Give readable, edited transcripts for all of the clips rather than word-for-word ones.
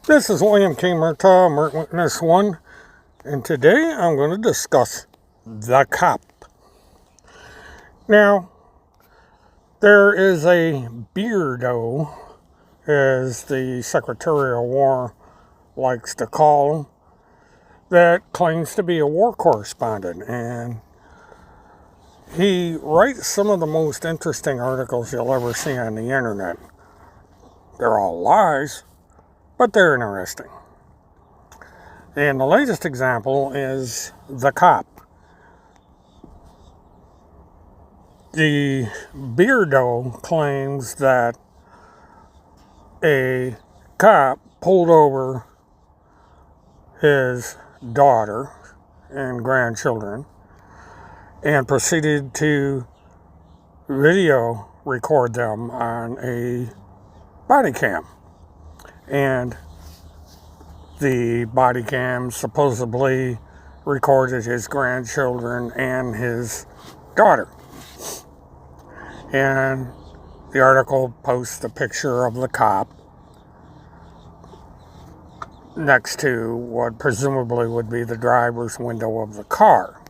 This is William K. Murtaugh, Mert Witness 1, and today I'm going to discuss the cop. Now, there is a beardo, as the Secretary of War likes to call him, that claims to be a war correspondent, and he writes some of the most interesting articles you'll ever see on the internet. They're all lies, but they're interesting. And the latest example is the cop. The beardo claims that a cop pulled over his daughter and grandchildren and proceeded to video record them on a body cam. And the body cam supposedly recorded his grandchildren and his daughter. And the article posts a picture of the cop next to what presumably would be the driver's window of the car.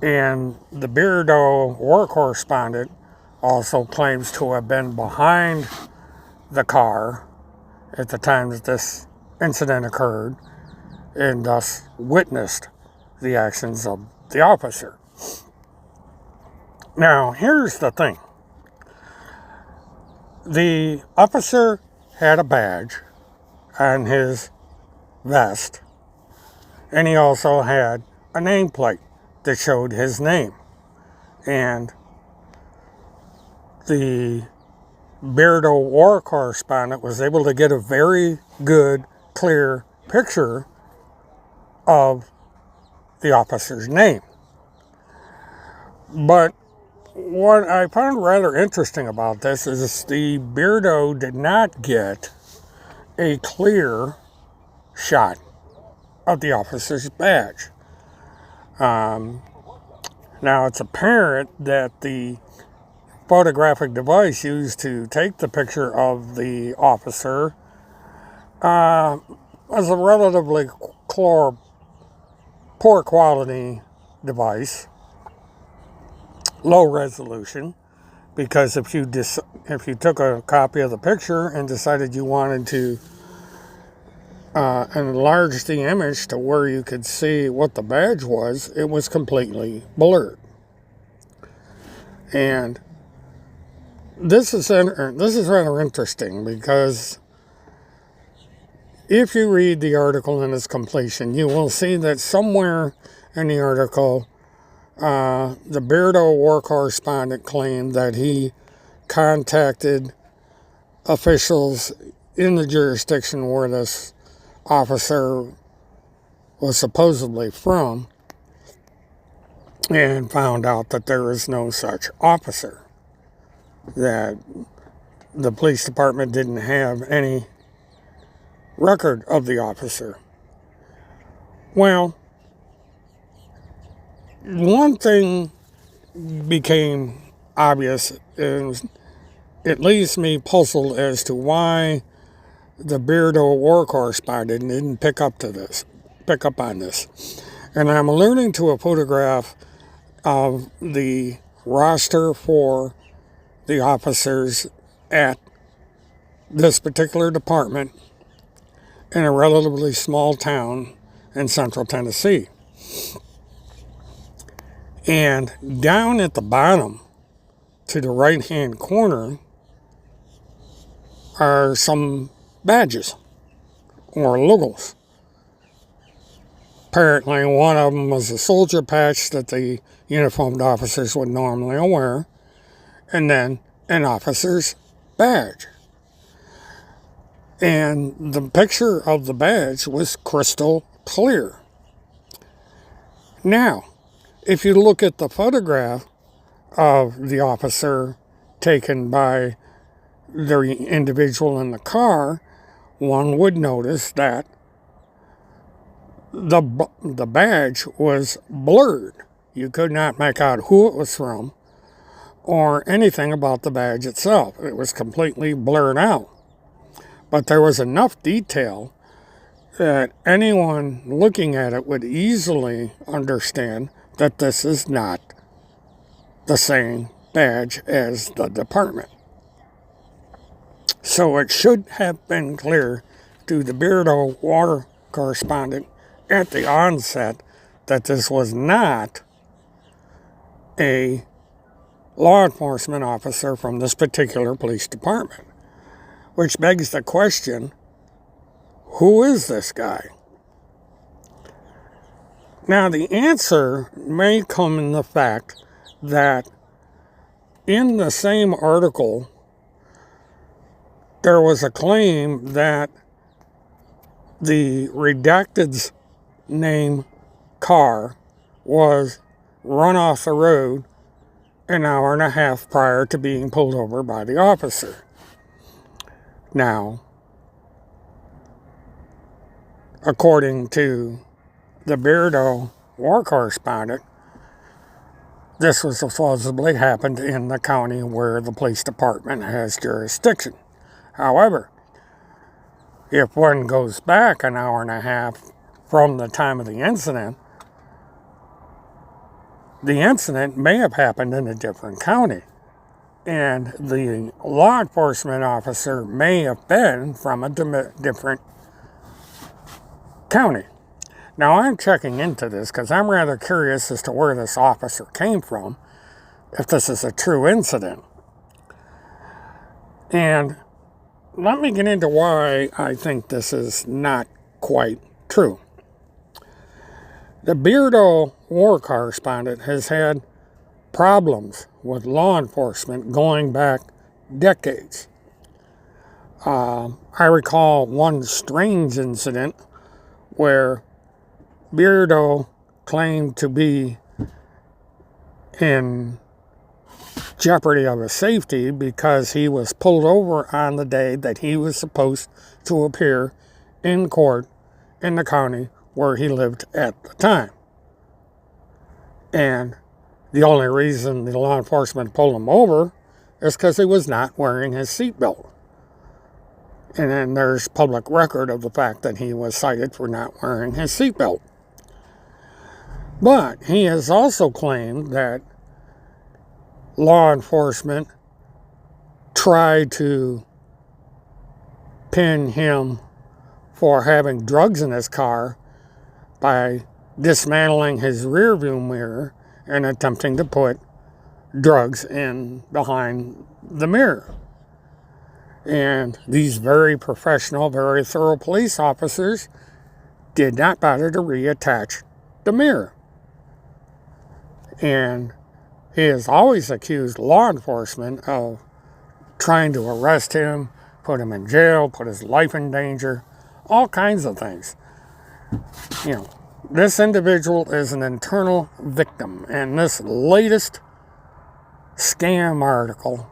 And the beardo war correspondent also claims to have been behind the car at the time that this incident occurred and thus witnessed the actions of the officer. Now, here's the thing. The officer had a badge on his vest, and he also had a nameplate that showed his name. And the beardo war correspondent was able to get a very good, clear picture of the officer's name. But what I found rather interesting about this is the beardo did not get a clear shot of the officer's badge. Now, it's apparent that the photographic device used to take the picture of the officer was a relatively poor quality device, low resolution, because if you took a copy of the picture and decided you wanted to enlarge the image to where you could see what the badge was, it was completely blurred. And this is rather interesting because if you read the article in its completion, you will see that somewhere in the article, the beardo war correspondent claimed that he contacted officials in the jurisdiction where this officer was supposedly from and found out that there is no such officer, that the police department didn't have any record of the officer. Well, one thing became obvious, and it leaves me puzzled as to why the beardo war correspondent didn't pick up on this. And I'm alluding to a photograph of the roster for the officers at this particular department in a relatively small town in central Tennessee. And down at the bottom, to the right-hand corner, are some badges or logos. Apparently, one of them was a soldier patch that the uniformed officers would normally wear, and then an officer's badge. And the picture of the badge was crystal clear. Now, if you look at the photograph of the officer taken by the individual in the car, one would notice that the badge was blurred. You could not make out who it was from or anything about the badge itself. It was completely blurred out. but there was enough detail that anyone looking at it would easily understand that this is not the same badge as the department. So it should have been clear to the Beardo war correspondent at the onset that this was not a law enforcement officer from this particular police department. Which begs the question, who is this guy? Now, the answer may come in the fact that in the same article, there was a claim that the redacted's name car was run off the road an hour and a half prior to being pulled over by the officer. Now, according to the Beardo war correspondent, this was supposedly happened in the county where the police department has jurisdiction. However, if one goes back an hour and a half from the time of the incident may have happened in a different county. And the law enforcement officer may have been from a different county. Now, I'm checking into this because I'm rather curious as to where this officer came from, if this is a true incident. And let me get into why I think this is not quite true. The Beardo war correspondent has had problems with law enforcement going back decades. I recall one strange incident where Beardo claimed to be in jeopardy of his safety because he was pulled over on the day that he was supposed to appear in court in the county where he lived at the time. And the only reason the law enforcement pulled him over is because he was not wearing his seatbelt. And then there's public record of the fact that he was cited for not wearing his seatbelt. But he has also claimed that law enforcement tried to pin him for having drugs in his car by dismantling his rearview mirror and attempting to put drugs in behind the mirror. And these very professional, very thorough police officers did not bother to reattach the mirror. And he has always accused law enforcement of trying to arrest him, put him in jail, put his life in danger, all kinds of things. You know, this individual is an internal victim, and this latest scam article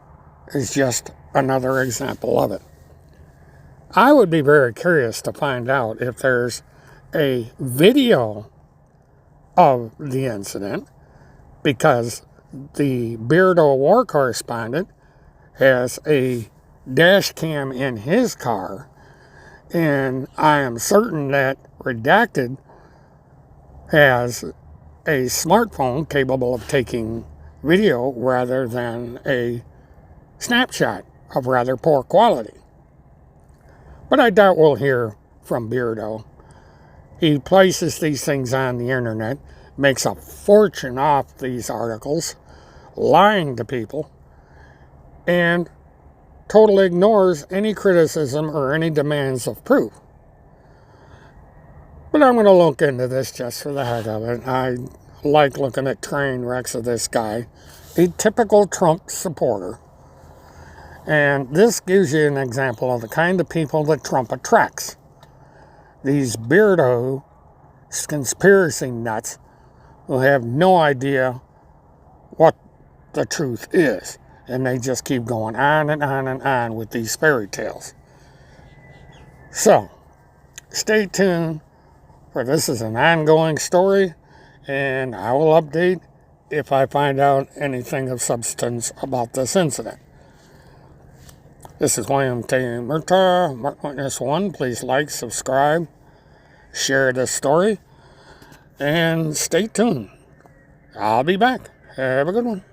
is just another example of it. I would be very curious to find out if there's a video of the incident, because the Beardo war correspondent has a dash cam in his car, and I am certain that Redacted has a smartphone capable of taking video rather than a snapshot of rather poor quality. But I doubt we'll hear from Beardo. He places these things on the internet, makes a fortune off these articles, lying to people, and totally ignores any criticism or any demands of proof. But I'm going to look into this just for the heck of it. I like looking at train wrecks of this guy, a typical Trump supporter. And this gives you an example of the kind of people that Trump attracts. These Beardo conspiracy nuts who have no idea what the truth is. And they just keep going on and on and on with these fairy tales. So, stay tuned, for this is an ongoing story, and I will update if I find out anything of substance about this incident. This is William T. Murtaugh, Mark Witness 1. Please like, subscribe, share this story, and stay tuned. I'll be back. Have a good one.